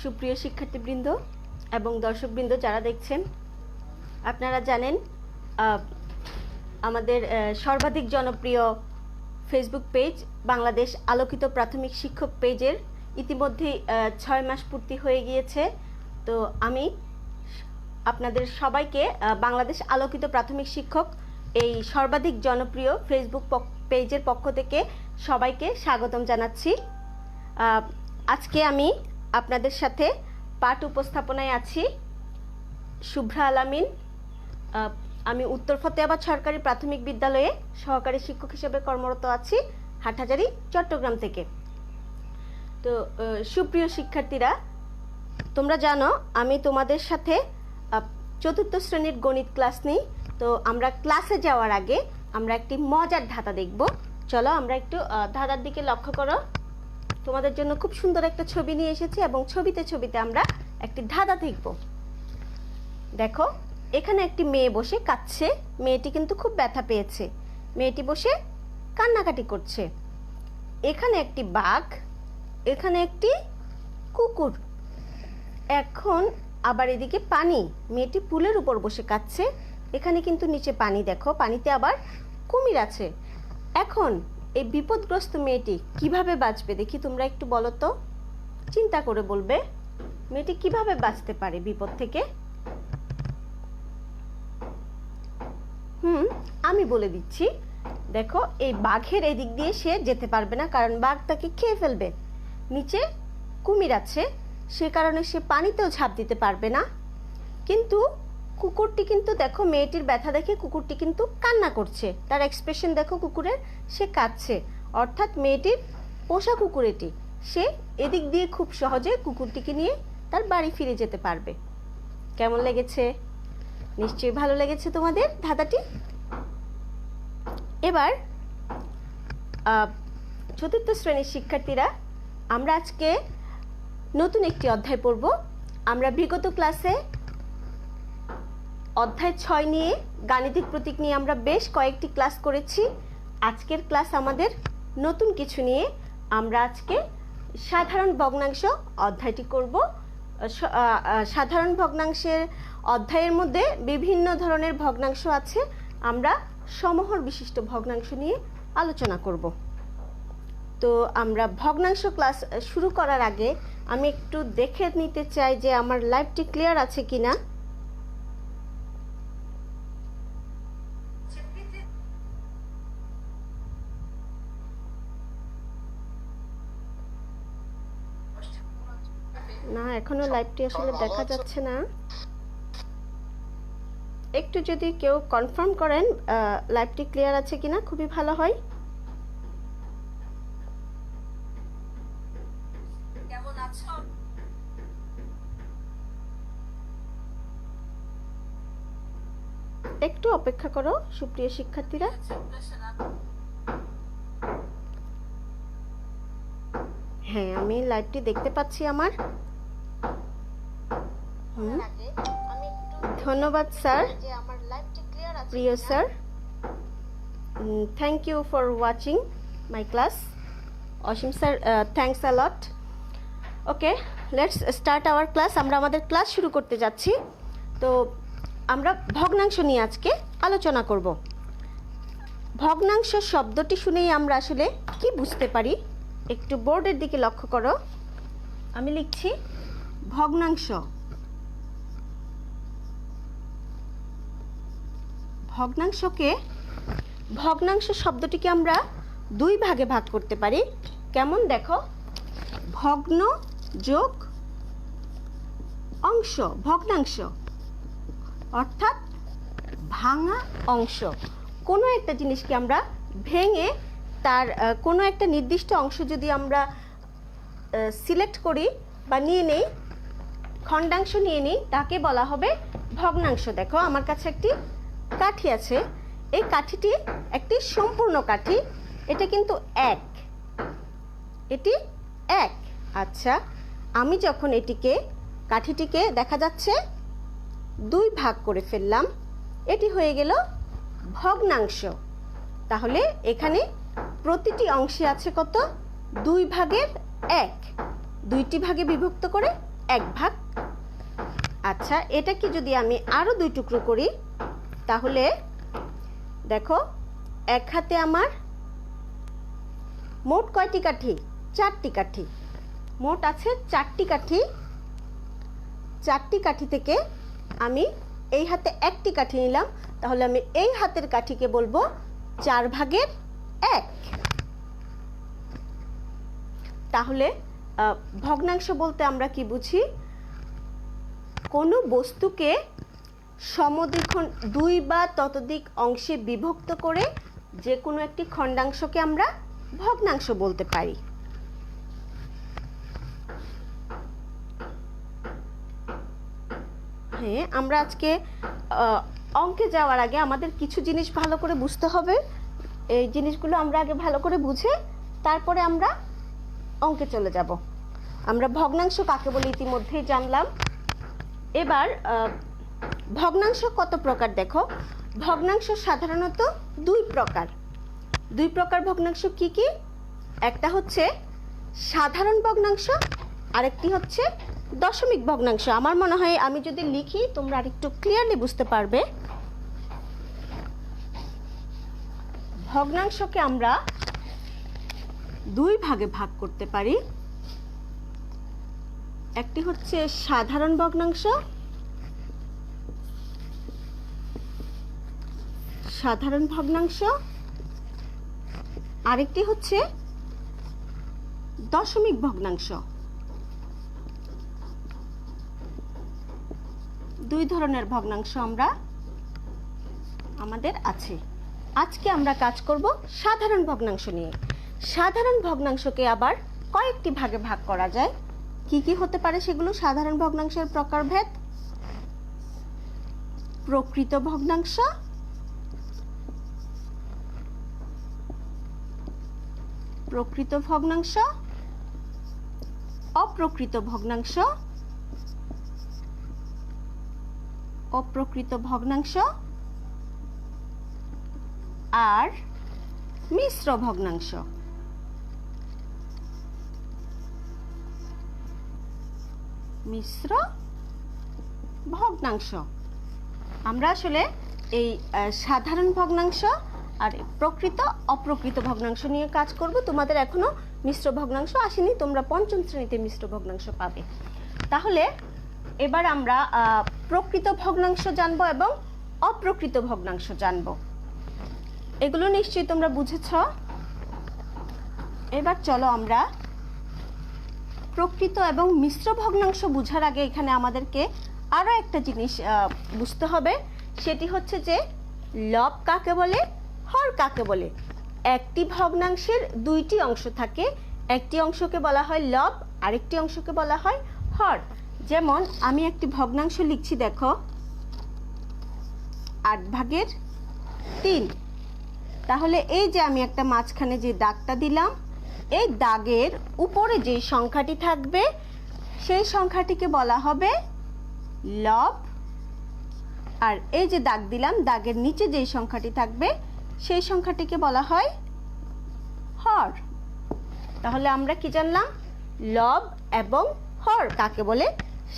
সুপ্রিয় শিক্ষার্থীবৃন্দ এবং দর্শকবৃন্দ যারা দেখছেন, আপনারা জানেন আমাদের সর্বাধিক জনপ্রিয় ফেসবুক পেজ বাংলাদেশ আলোকিত প্রাথমিক শিক্ষক পেজের ইতিমধ্যেই 6 মাস পূর্তি হয়ে গিয়েছে। তো আমি আপনাদের সবাইকে বাংলাদেশ আলোকিত প্রাথমিক শিক্ষক এই সর্বাধিক জনপ্রিয় ফেসবুক পেজের পক্ষ থেকে সবাইকে স্বাগতম জানাচ্ছি। আজকে আমি আপনাদের সাথে পাঠ উপস্থাপনায় আছি শুভ্রা আলামিন। আমি উত্তর ফতেয়াবাদ সরকারি প্রাথমিক বিদ্যালয়ে সহকারী শিক্ষক হিসেবে কর্মরত আছি হাটহাজারী, চট্টগ্রাম থেকে। তো সুপ্রিয় শিক্ষার্থীরা, তোমরা জানো আমি তোমাদের সাথে চতুর্থ শ্রেণীর গণিত ক্লাস নিই। তো আমরা ক্লাসে যাওয়ার আগে আমরা একটি মজার ধাঁধা দেখব। চলো আমরা একটু ধাঁধার দিকে লক্ষ্য করো। তোমাদের জন্য খুব সুন্দর একটা ছবি নিয়ে এসেছি এবং ছবিতে আমরা একটি ধাঁধা দেখব। দেখো, এখানে একটি মেয়ে বসে কাঁদছে। মেয়েটি কিন্তু খুব ব্যথা পেয়েছে। মেয়েটি বসে কান্নাকাটি করছে। এখানে একটি বাঘ, এখানে একটি কুকুর, এখন আবার এদিকে পানি। মেয়েটি পুলের উপর বসে কাঁদছে। এখানে কিন্তু নিচে পানি, দেখো পানিতে আবার কুমির আছে। এখন এই বিপদগ্রস্ত মেয়েটি কিভাবে বাঁচবে দেখি, তোমরা একটু বলো তো, চিন্তা করে বলবে মেয়েটি কিভাবে বাঁচতে পারে বিপদ থেকে। আমি বলে দিচ্ছি। দেখো, এই বাঘের এদিক দিয়ে সে যেতে পারবে না, কারণ বাঘ তাকে খেয়ে ফেলবে। নিচে কুমির আছে, সে কারণে সে পানিতেও ঝাঁপ দিতে পারবে না। কিন্তু কুকুরটি কিন্তু দেখো, মেয়েটির ব্যথা দেখে কুকুরটি কিন্তু কান্না করছে। তার এক্সপ্রেশন দেখো কুকুরের, সে কাঁদছে। অর্থাৎ মেয়েটির পোষা কুকুর এটি, সে এদিক দিয়ে খুব সহজে কুকুরটিকে নিয়ে তার বাড়ি ফিরে যেতে পারবে। কেমন লেগেছে? নিশ্চয়ই ভালো লেগেছে তোমাদের ধাঁধাটি। এবার চতুর্থ শ্রেণীর শিক্ষার্থীরা, আমরা আজকে নতুন একটি অধ্যায় পড়ব। আমরা বিগত ক্লাসে অধ্যায় 6 নিয়ে গাণিতিক প্রতীক নিয়ে আমরা বেশ কয়েকটি ক্লাস করেছি। আজকের ক্লাস আমাদের নতুন কিছু নিয়ে। আমরা আজকে সাধারণ ভগ্নাংশ অধ্যায়টি করব। সাধারণ ভগ্নাংশের অধ্যায়ের মধ্যে বিভিন্ন ধরনের ভগ্নাংশ আছে। আমরা সমহর বিশিষ্ট ভগ্নাংশ নিয়ে আলোচনা করব। তো আমরা ভগ্নাংশ ক্লাস শুরু করার আগে আমি একটু দেখে নিতে চাই যে আমার লাইভটি ক্লিয়ার আছে কিনা। না, এখনো লাইভটি আসলে দেখা যাচ্ছে না। একটু যদি কেউ কনফার্ম করেন লাইভটি ক্লিয়ার আছে কিনা, খুবই ভালো হয়। কেমন আছো? একটু অপেক্ষা করো সুপ্রিয় শিক্ষার্থীরা। হ্যাঁ, আমি লাইভটি দেখতে পাচ্ছি আমার। ধন্যবাদ স্যার, প্রিয় sir. Thank you for watching my class. Asim sir, thanks a lot. Okay, let's start our class. আমরা আমাদের ক্লাস শুরু করতে যাচ্ছি। তো আমরা ভগ্নাংশ নিয়ে আজকে আলোচনা করব। ভগ্নাংশ শব্দটি শুনেই আমরা আসলে কি বুঝতে পারি, একটু বোর্ডের দিকে লক্ষ্য করো। আমি লিখছি ভগ্নাংশ। ভগ্নাংশ শব্দটিকে আমরা দুই ভাগে ভাগ করতে পারি। কেমন দেখো, ভগ্ন যোগ অংশ। ভগ্নাংশ অর্থাৎ ভাঙা অংশ। কোনো একটা জিনিসকে আমরা ভেঙে তার কোনো একটা নির্দিষ্ট অংশ যদি আমরা সিলেক্ট করি বা নিয়ে নেই, খণ্ডাংশ নিয়ে নিই, তাকে বলা হবে ভগ্নাংশ। দেখো, আমার কাছে একটি কাঠি আছে। এই কাঠিটি একটি সম্পূর্ণ কাঠি। এটা কিন্তু এক, এটি এক। আচ্ছা, আমি যখন কাঠিটিকে দেখা যাচ্ছে দুই ভাগ করে ফেললাম, এটি হয়ে গেল ভগ্নাংশ। তাহলে এখানে প্রতিটি অংশে আছে কত? 2 ভাগের 1। দুইটি ভাগে বিভক্ত করে 1 ভাগ। আচ্ছা, এটাকে যদি আমি আরও 2 টুকরো করি তাহলে দেখো এক হাতে আমার মোট কয়টি কাঠি? 4টি কাঠি। মোট আছে 4টি কাঠি। 4টি কাঠি থেকে আমি এই হাতে 1টি কাঠি নিলাম, তাহলে আমি এই হাতের কাঠিকে বলবো 4 ভাগের 1। তাহলে ভগ্নাংশ বলতে আমরা কি বুঝি? কোনো বস্তুকে সমদ্বিখণ্ড 2 বা ততোধিক অংশে বিভক্ত করে যে কোনো একটি খণ্ডাংশকে আমরা ভগ্নাংশ বলতে পারি। হ্যাঁ, আমরা আজকে অঙ্কে যাওয়ার আগে আমাদের কিছু জিনিস ভালো করে বুঝতে হবে। এই জিনিসগুলো আমরা আগে ভালো করে বুঝে তারপরে আমরা অঙ্কে চলে যাব। আমরা ভগ্নাংশ কাকে বলে ইতিমধ্যেই জানলাম। এবার ভগ্নাংশ কত প্রকার দেখো। ভগ্নাংশ সাধারণত 2 প্রকার। 2 প্রকার ভগ্নাংশ কি কি? একটা হচ্ছে সাধারণ ভগ্নাংশ, আরেকটি হচ্ছে দশমিক ভগ্নাংশ। আমার মনে হয় আমি যদি লিখি তোমরা আরেকটু ক্লিয়ারলি বুঝতে পারবে। ভগ্নাংশকে আমরা 2 ভাগে ভাগ করতে পারি। একটি হচ্ছে সাধারণ ভগ্নাংশ, সাধারণ ভগ্নাংশ, আরেকটি হচ্ছে দশমিক ভগ্নাংশ। 2 ধরনের ভগ্নাংশ আমাদের আছে। আজকে আমরা কাজ করব সাধারণ ভগ্নাংশ নিয়ে। সাধারণ ভগ্নাংশকে আবার কয়েকটি ভাগে ভাগ করা যায়। কি কি হতে পারে সেগুলো? সাধারণ ভগ্নাংশের প্রকারভেদ: প্রকৃত ভগ্নাংশ, প্রকৃত ভগ্নাংশ, অপ্রকৃত ভগ্নাংশ, অপ্রকৃত ভগ্নাংশ আর মিশ্র ভগ্নাংশ। মিশ্র ভগ্নাংশ। আমরা আসলে এই সাধারণ ভগ্নাংশ আর প্রকৃত অপ্রকৃত ভগ্নাংশ নিয়ে কাজ করব। তোমাদের এখনো মিশ্র ভগ্নাংশ আসেনি, তোমরা 5ম শ্রেণীতে মিশ্র ভগ্নাংশ পাবে। তাহলে এবার আমরা প্রকৃত ভগ্নাংশ জানবো এবং অপ্রকৃত ভগ্নাংশ জানবো। এগুলো নিশ্চয়ই তোমরা বুঝেছ। এবার চলো আমরা প্রকৃত এবং মিশ্র ভগ্নাংশ বুঝার আগে এখানে আমাদেরকে আরও একটা জিনিস বুঝতে হবে। সেটি হচ্ছে যে লব কাকে বলে, হর কাকে বলে। একটি ভগ্নাংশের 2টি অংশ থাকে। একটি অংশকে বলা হয় লব, আরেকটি অংশকে বলা হয় হর। যেমন আমি একটি ভগ্নাংশ লিখছি, দেখো 8 ভাগের 3। তাহলে এই যে আমি একটা মাঝখানে যে দাগটা দিলাম, এই দাগের উপরে যে সংখ্যাটি থাকবে সেই সংখ্যাটিকে বলা হবে লব, আর এই যে দাগ দিলাম দাগের নিচে যে সংখ্যাটি থাকবে সেই সংখ্যাটিকে বলা হয় হর। তাহলে আমরা কি জানলাম? লব এবং হর কাকে বলে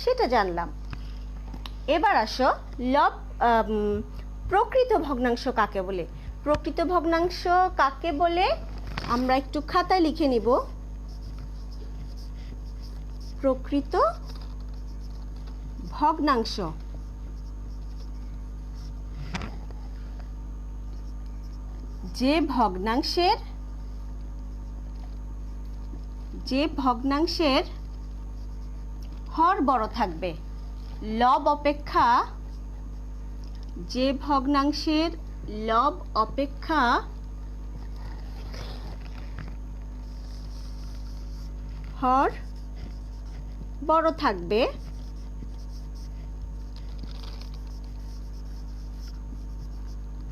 সেটা জানলাম। এবার আসো লব প্রকৃত ভগ্নাংশ কাকে বলে। প্রকৃত ভগ্নাংশ কাকে বলে আমরা একটু খাতায় লিখে নিব। প্রকৃত ভগ্নাংশ যে ভগ্নাংশের হর বড় থাকবে। লব অপেক্ষা যে ভগ্নাংশের লব অপেক্ষা হর বড় থাকবে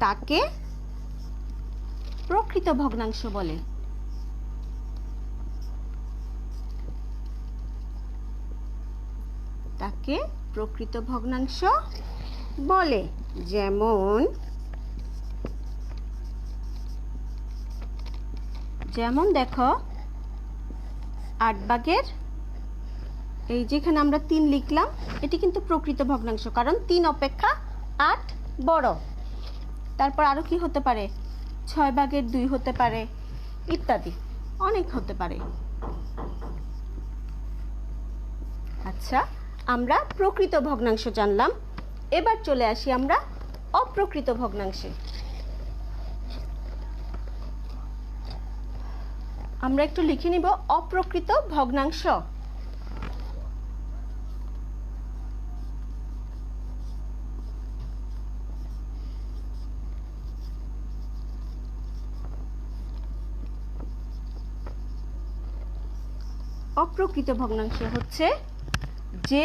তাকে প্রকৃত ভগ্নাংশ বলে। তাকে প্রকৃত ভগ্নাংশ বলে। যেমন দেখো 8 ভাগের এই যেখানে আমরা 3 লিখলাম, এটি কিন্তু প্রকৃত ভগ্নাংশ, কারণ 3 অপেক্ষা 8 বড়। তারপর আরও কি হতে পারে? 6/2 হতে পারে, ইত্যাদি অনেক হতে পারে। আচ্ছা, আমরা প্রকৃত ভগ্নাংশ জানলাম, এবার চলে আসি আমরা অপ্রকৃত ভগ্নাংশে। আমরা একটু লিখে নিব অপ্রকৃত ভগ্নাংশ। অপ্রকৃত ভগ্নাংশ হচ্ছে যে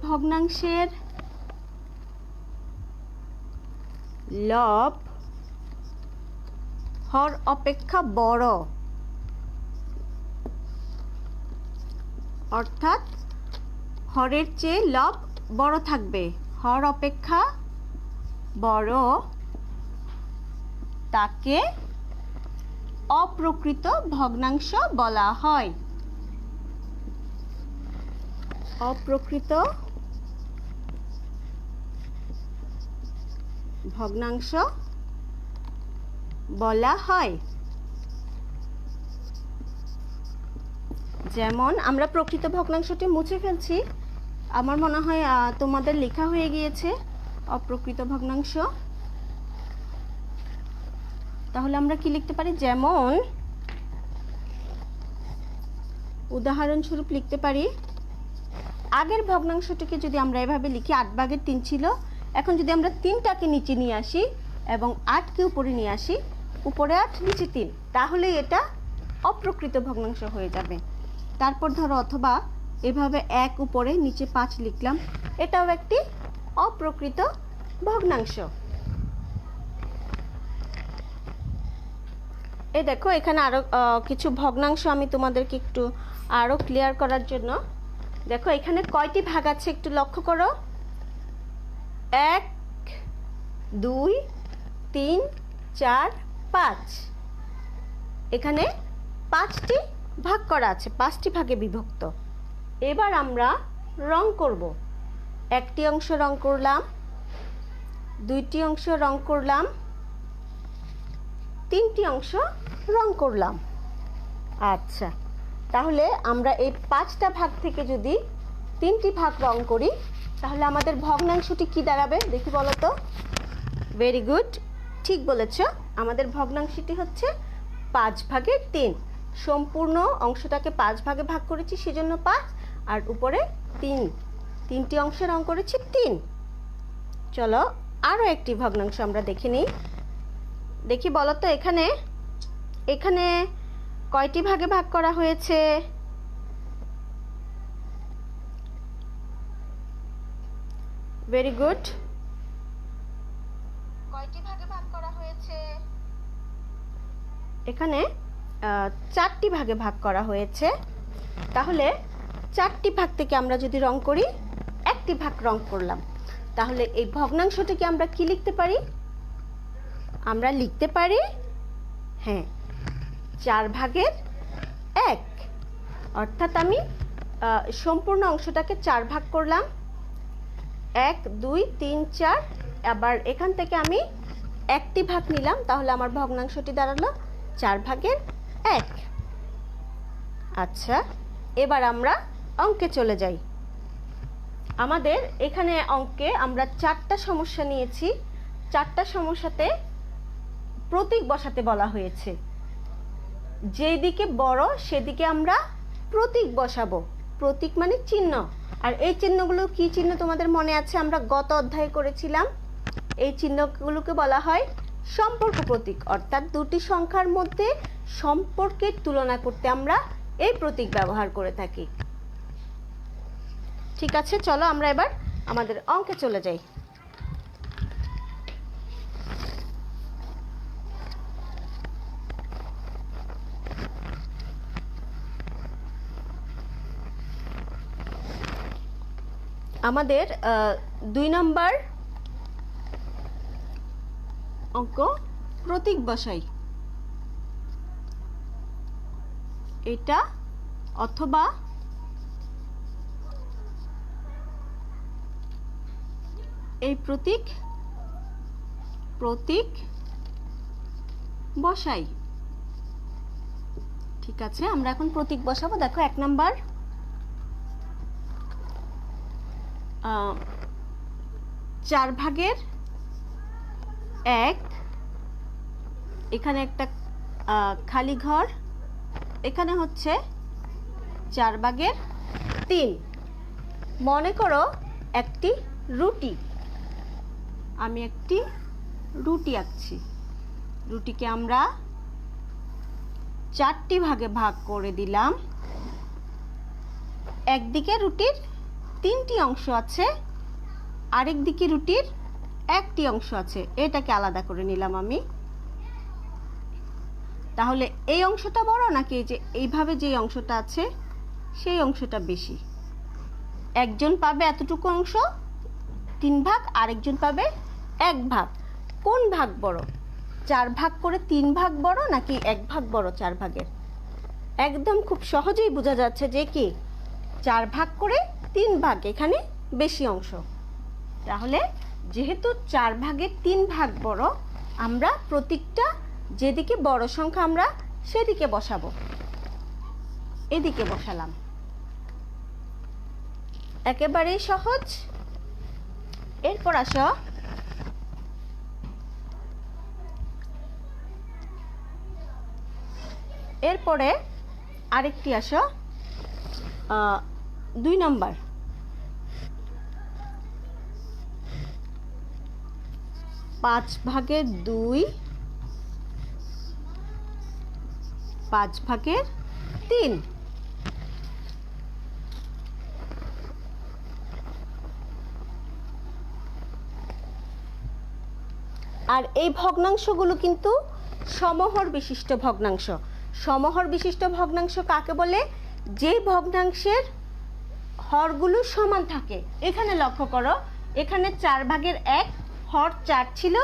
ভগ্নাংশের লব হর অপেক্ষা বড়, অর্থাৎ হরের চেয়ে লব বড় থাকবে, হর অপেক্ষা বড়, তাকে অপ্রকৃত ভগ্নাংশ বলা হয়। অপ্রকৃত ভগ্নাংশ বলা হয়। যেমন আমরা প্রকৃত ভগ্নাংশটি মুছে ফেলছি, আমার মনে হয় তোমাদের লেখা হয়ে গিয়েছে অপ্রকৃত ভগ্নাংশ। তাহলে আমরা কি লিখতে পারি? যেমন উদাহরণস্বরূপ লিখতে পারি, আগের ভগ্নাংশটিকে যদি আমরা এভাবে লিখি 8/3 ছিল, এখন যদি আমরা 3টাকে নিচে নিয়ে আসি এবং 8কে উপরে নিয়ে আসি, উপরে 8 নিচে 3, তাহলে এটা অপ্রকৃত ভগ্নাংশ হয়ে যাবে। তারপর ধরো অথবা এভাবে 1 উপরে নিচে 5 লিখলাম, এটাও একটি অপ্রকৃত ভগ্নাংশ। এই দেখো এখানে আরও কিছু ভগ্নাংশ আমি তোমাদেরকে একটু আরও ক্লিয়ার করার জন্য, দেখো এখানে কয়টি ভাগ আছে একটু লক্ষ্য করো। 1 2 3 4 5, এখানে 5টি ভাগ করা আছে, 5টি ভাগে বিভক্ত। এবার আমরা রং করব। 1টি অংশ রং করলাম, 2টি অংশ রং করলাম, 3টি অংশ রং করলাম। আচ্ছা, তাহলে আমরা এই 5টা ভাগ থেকে যদি 3টি ভাগ রং করি, তাহলে আমাদের ভগ্নাংশটি কি দাঁড়াবে দেখি বলো তো? ভেরি গুড, ঠিক বলেছ, আমাদের ভগ্নাংশটি হচ্ছে 5/3। সম্পূর্ণ অংশটাকে 5 ভাগে ভাগ করেছি, সেজন্য 5, আর উপরে 3টি অংশ রং করেছি 3। চলো আরও একটি ভগ্নাংশ আমরা দেখে নিই। দেখি বলো তো এখানে কয়টি ভাগে ভাগ করা হয়েছে? ভেরি গুড, কয়টি ভাগে ভাগ করা হয়েছে? এখানে 4টি ভাগে ভাগ করা হয়েছে। তাহলে 4টি ভাগ থেকে আমরা যদি রং করি, 1টি ভাগ রং করলাম, তাহলে এই ভগ্নাংশটিকে আমরা কি লিখতে পারি? আমরা লিখতে পারি, হ্যাঁ, 4/1, অর্থাৎ আমি সম্পূর্ণ অংশটাকে 4 ভাগ করলাম, 1 2 3 4, আবার এখান থেকে আমি 1টি ভাগ নিলাম, তাহলে আমার ভগ্নাংশটি দাঁড়ালো 4/1। আচ্ছা, এবার আমরা অঙ্কে চলে যাই। আমাদের এখানে অঙ্কে আমরা 4টা সমস্যা নিয়েছি। 4টা সমস্যাতে প্রতীক বসাতে বলা হয়েছে। যেদিকে বড় সেদিকে আমরা প্রতীক বসাবো। প্রতীক মানে চিহ্ন। আর এই চিহ্নগুলো কি চিহ্ন তোমাদের মনে আছে? আমরা গত অধ্যায়ে করেছিলাম। এই চিহ্নগুলোকে বলা হয় সম্পর্ক প্রতীক, অর্থাৎ দুটি সংখ্যার মধ্যে সম্পর্কের তুলনা করতে আমরা এই প্রতীক ব্যবহার করে থাকি। ঠিক আছে, চলো আমরা এবার আমাদের অঙ্কে চলে যাই। আমাদের 2 নম্বর অঙ্ক প্রতীক বসাই, এটা অথবা এই প্রতীক বসাই। ঠিক আছে, আমরা এখন প্রতীক বসাবো। দেখো 1 নাম্বার, 4 ভাগের 1, এখানে একটা খালি ঘর, এখানে হচ্ছে 4 ভাগের 3। মনে করো একটি রুটি, আমি একটি রুটি আঁকছি। রুটিকে আমরা 4টি ভাগে ভাগ করে দিলাম। একদিকে রুটির 3টি অংশ আছে, আরেক দিকে রুটির 1টি অংশ আছে, এটাকে আলাদা করে নিলাম আমি। তাহলে এই অংশটা বড় নাকি এই যে এইভাবে যে অংশটা আছে সেই অংশটা বেশি? একজন পাবে এতটুকু অংশ 3 ভাগ, আরেকজন পাবে 1 ভাগ। কোন ভাগ বড়? 4 ভাগ করে 3 ভাগ বড় নাকি 1 ভাগ বড় 4 ভাগের? একদম খুব সহজেই বোঝা যাচ্ছে যে কি 4 ভাগ করে 3 ভাগ এখানে বেশি অংশ। তাহলে যেহেতু 4 ভাগের 3 ভাগ বড়, আমরা প্রতীকটা যেদিকে বড় সংখ্যা আমরা সেদিকে বসাবো। এদিকে বসালাম, একেবারেই সহজ। এরপর আসো এরপরে আরেকটি আসো 2 নাম্বার, 5 ভাগের 2, 5 ভাগের 3। আর এই ভগ্নাংশগুলো কিন্তু সমহর বিশিষ্ট ভগ্নাংশ। সমহর বিশিষ্ট ভগ্নাংশ কাকে বলে? যে ভগ্নাংশের হরগুলো সমান থাকে। এখানে লক্ষ্য করো, এখানে 4 ভাগের 1 হর 4 ছিল,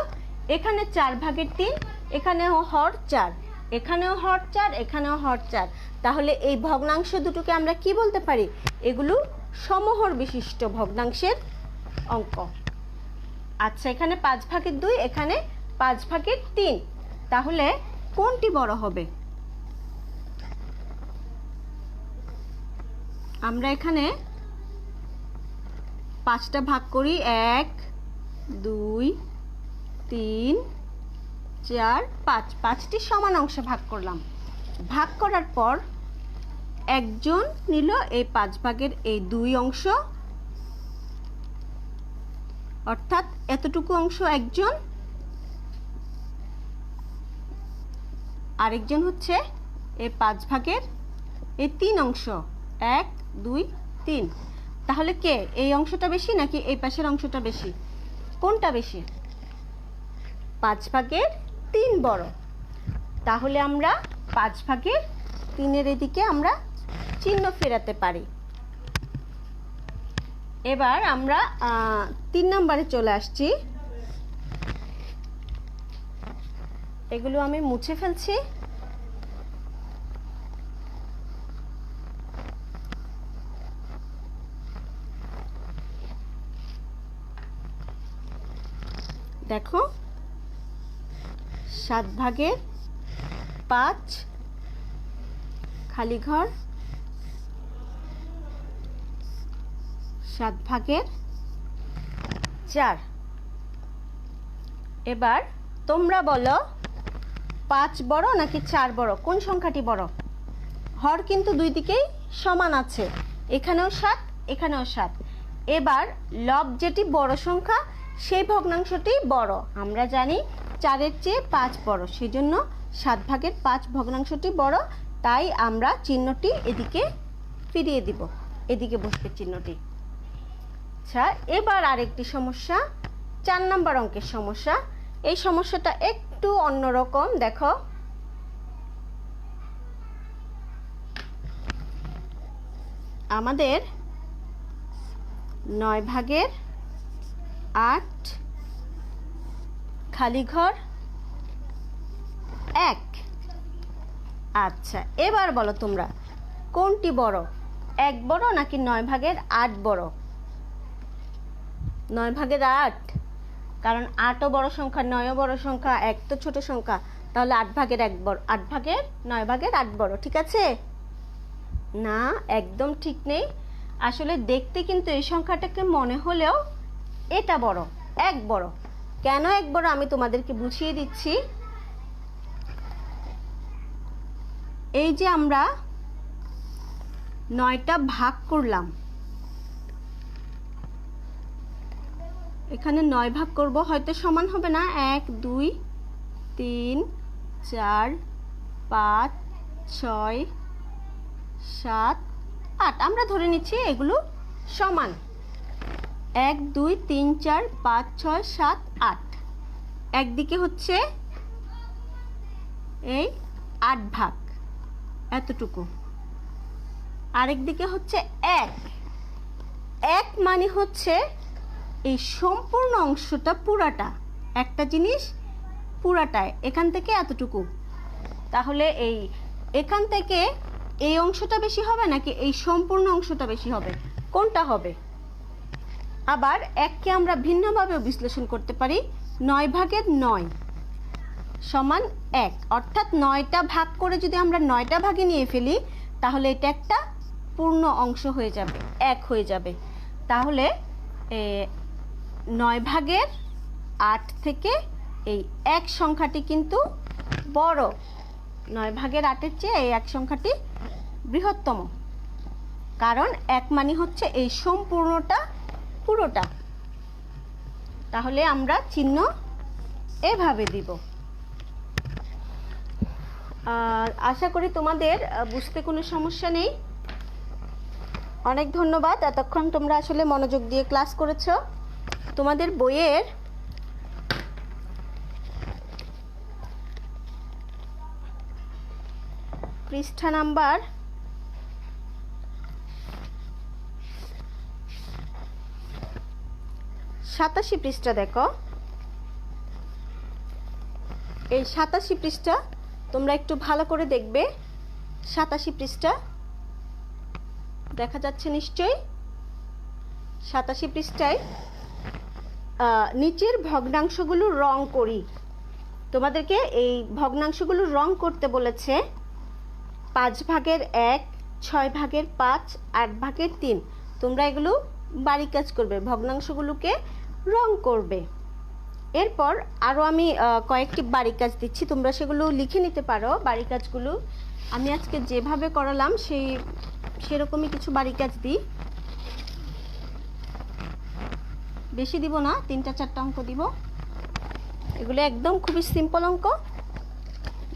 এখানে 4 ভাগের 3, এখানেও হর 4, এখানেও হর 4, এখানেও হর 4। তাহলে এই ভগ্নাংশ দুটোকে আমরা কি বলতে পারি? এগুলো সমহর বিশিষ্ট ভগ্নাংশের অঙ্ক। আচ্ছা, এখানে 5 ভাগের 2, এখানে 5 ভাগের 3, তাহলে কোনটি বড় হবে? আমরা এখানে 5টা ভাগ করি, 1 2 3 4 5, 5টি সমান অংশে ভাগ করলাম। ভাগ করার পর একজন নিল এই 5 ভাগের এই 2 অংশ, অর্থাৎ এতটুকু অংশ একজন, আরেকজন হচ্ছে এই 5 ভাগের এই 3 অংশ, 1 2 3। তাহলে কে এই অংশটা বেশি নাকি এই পাশের অংশটা বেশি? কোনটা বেশি? 5 ভাগের 3 বড়। তাহলে আমরা 5 ভাগের 3-এর এদিকে আমরা চিহ্ন ফেরাতে পারি। এবার আমরা 3 নম্বরে চলে আসছি। এগুলো আমি মুছে ফেলছি। দেখো 7 ভাগের 5 খালি ঘর, 7 ভাগের 4। এবার তোমরা বলো 5 বড় নাকি 4 বড়? কোন সংখ্যাটি বড়? হর কিন্তু দুই দিকেই সমান আছে, এখানেও 7, এখানেও 7। এবার লব যেটি বড় সংখ্যা সেই ভগ্নাংশটি বড়। আমরা জানি 4-এর চেয়ে 5 বড়, সেজন্য 7 ভাগের 5 ভগ্নাংশটি বড়। তাই আমরা চিহ্নটি এদিকে ফিরিয়ে দিব, এদিকে বসবে চিহ্নটি। আচ্ছা, এবার আরেকটি সমস্যা, 4 নম্বর অঙ্কের সমস্যা। এই সমস্যাটা একটু অন্যরকম। দেখো, আমাদের 9 ভাগের 8 খালি ঘর, আচ্ছা, এবার বলো তোমরা কোনটি বড়, 1 বড় নাকি 9 ভাগের 8 বড়? 9 ভাগের 8, কারণ 8ও বড় সংখ্যা, 9ও বড় সংখ্যা, 1 তো ছোট সংখ্যা, তাহলে 8 ভাগের 1 বড়, 8 ভাগের 9 ভাগের 8 বড়, ঠিক আছে? না, একদম ঠিক নেই। আসলে দেখতে কিন্তু এই সংখ্যাটাকে মনে হলেও এটা বড়, 1 বড়। কেন 1 বড় আমি তোমাদেরকে বুঝিয়ে দিচ্ছি। এই যে আমরা 9টা ভাগ করলাম, এখানে 9 ভাগ করব, হয়তো সমান হবে না, 1 2 3 4 5 6 7 8, আমরা ধরে নিচ্ছি এগুলো সমান। 1 2 3 4 5 6 7 8, একদিকে হচ্ছে এই 8 ভাগ এতটুকু, আরেকদিকে হচ্ছে 1 মানে হচ্ছে এই সম্পূর্ণ অংশটা পুরাটা, একটা জিনিস পুরাটায় এখান থেকে এতটুকু, তাহলে এই এখান থেকে এই অংশটা বেশি হবে নাকি এই সম্পূর্ণ অংশটা বেশি হবে? কোনটা হবে? আবার 1কে আমরা ভিন্নভাবেও বিশ্লেষণ করতে পারি। 9 ভাগের 9 সমান 1, অর্থাৎ 9টা ভাগ করে যদি আমরা 9টা ভাগে নিয়ে ফেলি তাহলে এটা একটা পূর্ণ অংশ হয়ে যাবে, 1 হয়ে যাবে। তাহলে 9 ভাগের 8 থেকে এই 1 সংখ্যাটি কিন্তু বড়, 9 ভাগের 8-এর চেয়ে এই 1 সংখ্যাটি বৃহত্তম, কারণ 1 মানে হচ্ছে এই সম্পূর্ণটা পুরোটা। তাহলে আমরা চিহ্ন এভাবে দিব। আশা করি তোমাদের বুঝতে কোনো সমস্যা নেই। অনেক ধন্যবাদ, এতক্ষণ তোমরা আসলে মনোযোগ দিয়ে ক্লাস করেছো। তোমাদের বইয়ের পৃষ্ঠা নাম্বার 87 পৃষ্ঠা দেখো। এই 87 পৃষ্ঠা তোমরা একটু ভালো করে দেখবে। 87 পৃষ্ঠা দেখা যাচ্ছে নিশ্চয়ই। 87 পৃষ্ঠায় নিচের ভগ্নাংশগুলো রং করি। তোমাদেরকে এই ভগ্নাংশগুলো রং করতে বলেছে। 5 ভাগের 1, 6 ভাগের 5, 8 ভাগের 3। তোমরা এগুলো বাড়ি কাজ করবে, ভগ্নাংশগুলোকে রং করবে। এরপর আরও আমি কয়েকটি বাড়ি কাজ দিচ্ছি, তোমরা সেগুলো লিখে নিতে পারো। বাড়ি কাজগুলো আমি আজকে যেভাবে করালাম সেরকমই কিছু বাড়ি কাজ দিই, বেশি দিব না, 3টা 4টা অঙ্ক দিব। এগুলো একদম খুবই সিম্পল অঙ্ক।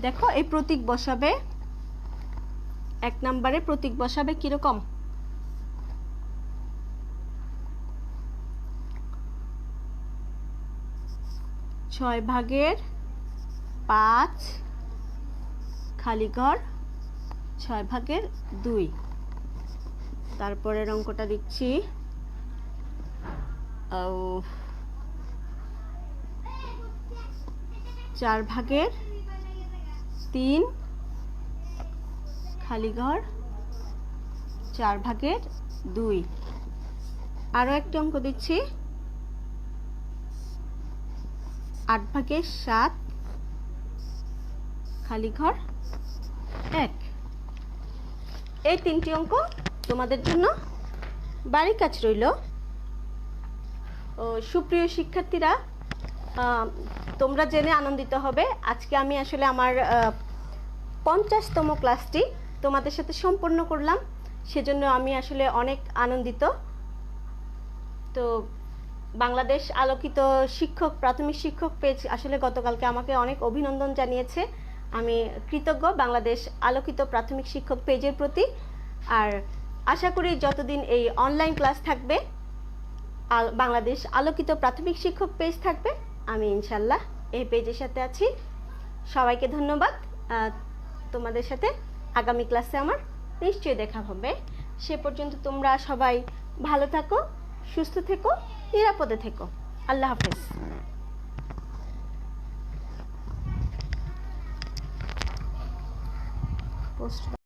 দেখো, এই প্রতীক বসাবে, 1 নম্বরে প্রতীক বসাবে কিরকম? 6 ভাগের 5 খালি ঘর 6 ভাগের 2। তারপরের অঙ্কটা দিচ্ছি 4 ভাগের 3 খালি ঘর 4 ভাগের 2। আরও একটি অঙ্ক দিচ্ছি 8 ভাগের 7 খালি ঘর 1। এই 3টি অঙ্ক তোমাদের জন্য বাড়ি কাজ রইল। সুপ্রিয় শিক্ষার্থীরা, তোমরা জেনে আনন্দিত হবে আজকে আমি আসলে আমার 50তম ক্লাসটি তোমাদের সাথে সম্পন্ন করলাম, সেজন্য আমি আসলে অনেক আনন্দিত। তো বাংলাদেশ আলোকিত শিক্ষক প্রাথমিক শিক্ষক পেজ আসলে গতকালকে আমাকে অনেক অভিনন্দন জানিয়েছে। আমি কৃতজ্ঞ বাংলাদেশ আলোকিত প্রাথমিক শিক্ষক পেজের প্রতি। আর আশা করি যতদিন এই অনলাইন ক্লাস থাকবে, বাংলাদেশ আলোকিত প্রাথমিক শিক্ষক পেজ থাকবে, আমি ইনশাল্লাহ এই পেজের সাথে আছি। সবাইকে ধন্যবাদ। তোমাদের সাথে আগামী ক্লাসে আমার নিশ্চয়ই দেখা হবে। সে পর্যন্ত তোমরা সবাই ভালো থাকো, সুস্থ থেকো, নিরাপদে থেকো। আল্লাহ হাফেজ। পোস্ট